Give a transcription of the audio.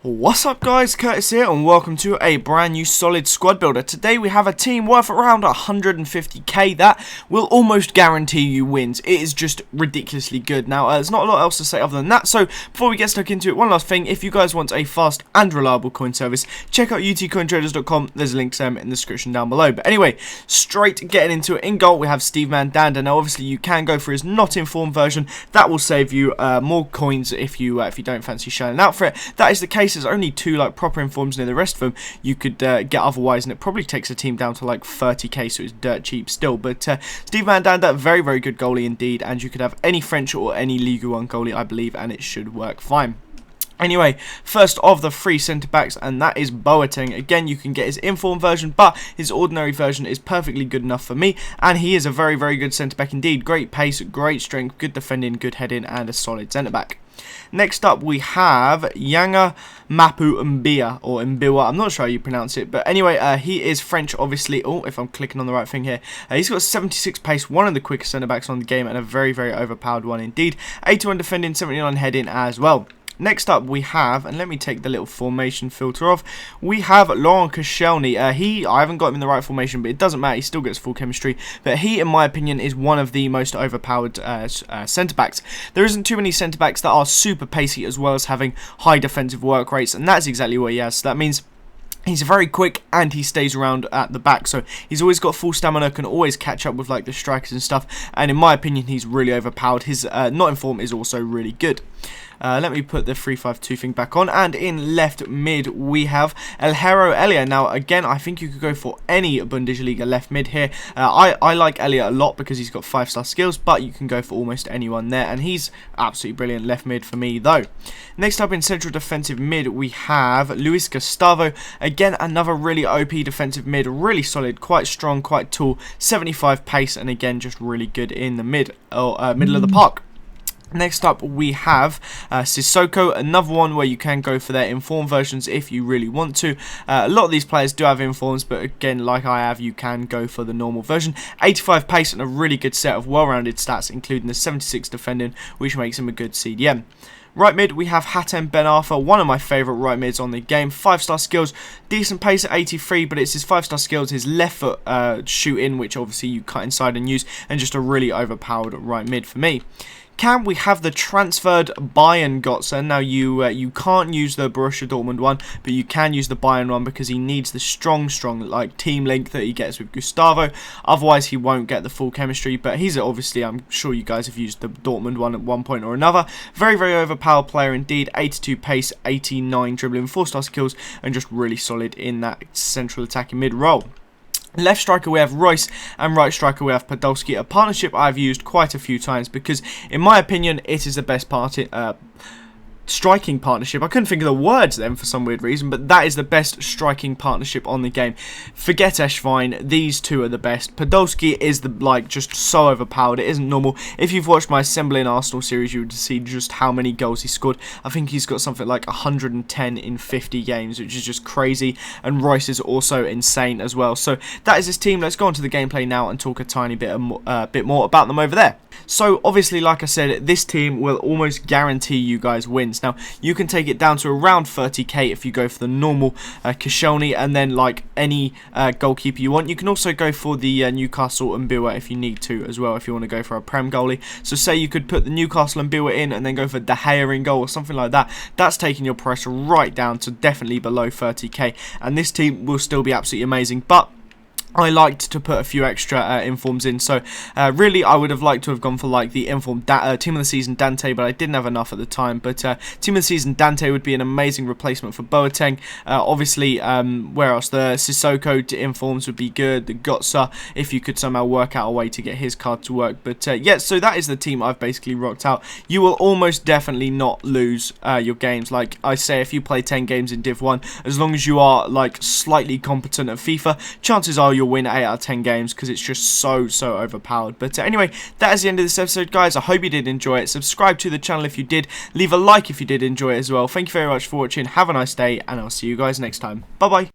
What's up guys, Curtis here and welcome to a brand new solid squad builder. Today we have a team worth around 150k that will almost guarantee you wins. It is just ridiculously good. Now there's not a lot else to say other than that, so before we get stuck into it, one last thing: if you guys want a fast and reliable coin service, check out utcointraders.com. There's a link to them in the description down below. But anyway, straight getting into it. In goal we have Steve Mandanda. Now obviously you can go for his not informed version. That will save you more coins if you don't fancy shelling out for it. That is the case. There's only two proper informs near the rest of them you could get otherwise, and it probably takes a team down to 30k, so it's dirt cheap still. But Steve Mandanda, very good goalie indeed, and you could have any French or any Ligue 1 goalie, I believe, and it should work fine. Anyway, first of the three centre-backs, and that is Boateng. Again, you can get his informed version, but his ordinary version is perfectly good enough for me, and he is a very good centre-back indeed. Great pace, great strength, good defending, good heading, and a solid centre-back. Next up, we have Yanga Mapu Mbia, or Mbiwa. I'm not sure how you pronounce it, but anyway, he is French, obviously. Oh, if I'm clicking on the right thing here. He's got 76 pace, one of the quickest centre-backs on the game, and a very overpowered one indeed. 81 defending, 79 heading as well. Next up we have, and let me take the little formation filter off, we have Laurent Koscielny. I haven't got him in the right formation, but it doesn't matter, he still gets full chemistry. But he, in my opinion, is one of the most overpowered centre-backs. There isn't too many centre-backs that are super pacey as well as having high defensive work rates, and that's exactly what he has. So that means he's very quick and he stays around at the back, so he's always got full stamina, can always catch up with the strikers and stuff, and in my opinion he's really overpowered. His not in form is also really good. Let me put the 3-5-2 thing back on, and in left mid we have El Hero Elia. Now again, I think you could go for any Bundesliga left mid here. I like Elia a lot because he's got 5-star skills, but you can go for almost anyone there, and he's absolutely brilliant left mid for me though. Next up in central defensive mid we have Luis Gustavo. Again, another really OP defensive mid, really solid, quite strong, quite tall, 75 pace, and again just really good in the middle of the park. Next up we have Sissoko, another one where you can go for their informed versions if you really want to. A lot of these players do have informs, but again, like I have, you can go for the normal version. 85 pace and a really good set of well-rounded stats, including the 76 defending, which makes him a good CDM. Right mid, we have Hatem Ben Arfa, one of my favourite right mids on the game. 5-star skills, decent pace at 83, but it's his 5-star skills, his left foot shoot-in, which obviously you cut inside and use, and just a really overpowered right mid for me. Can we have the transferred Bayern Götze? Now you can't use the Borussia Dortmund one, but you can use the Bayern one because he needs the strong team link that he gets with Gustavo. Otherwise he won't get the full chemistry, but he's obviously, I'm sure you guys have used the Dortmund one at one point or another. Very overpowered player indeed. 82 pace, 89 dribbling, 4-star skills, and just really solid in that central attacking mid role. Left striker we have Royce, and right striker we have Podolski, a partnership I've used quite a few times because in my opinion it is the best striking partnership. I couldn't think of the words then for some weird reason, but that is the best striking partnership on the game. Forget Eschwein, these two are the best. Podolski is just so overpowered, it isn't normal. If you've watched my Assembling Arsenal series, you would see just how many goals he scored. I think he's got something like 110 in 50 games, which is just crazy, and Royce is also insane as well. So that is his team. Let's go on to the gameplay now and talk a tiny bit more about them over there. So obviously, like I said, this team will almost guarantee you guys wins. Now you can take it down to around 30k if you go for the normal Koscielny, and then any goalkeeper you want. You can also go for the Newcastle Mbiwa if you need to as well, if you want to go for a Prem goalie. So say you could put the Newcastle Mbiwa in and then go for De Gea in goal or something like that. That's taking your price right down to definitely below 30k, and this team will still be absolutely amazing. But I liked to put a few extra informs in, so really I would have liked to have gone for the informed Team of the Season Dante, but I didn't have enough at the time. But Team of the Season Dante would be an amazing replacement for Boateng. Obviously, where else? The Sissoko informs would be good. The Götze, if you could somehow work out a way to get his card to work. But yeah, so that is the team I've basically rocked out. You will almost definitely not lose your games. Like I say, if you play 10 games in Div 1, as long as you are slightly competent at FIFA, chances are you'll win 8 out of 10 games because it's just so overpowered. But anyway, that is the end of this episode, guys. I hope you did enjoy it. Subscribe to the channel if you did. Leave a like if you did enjoy it as well. Thank you very much for watching. Have a nice day, and I'll see you guys next time. Bye bye.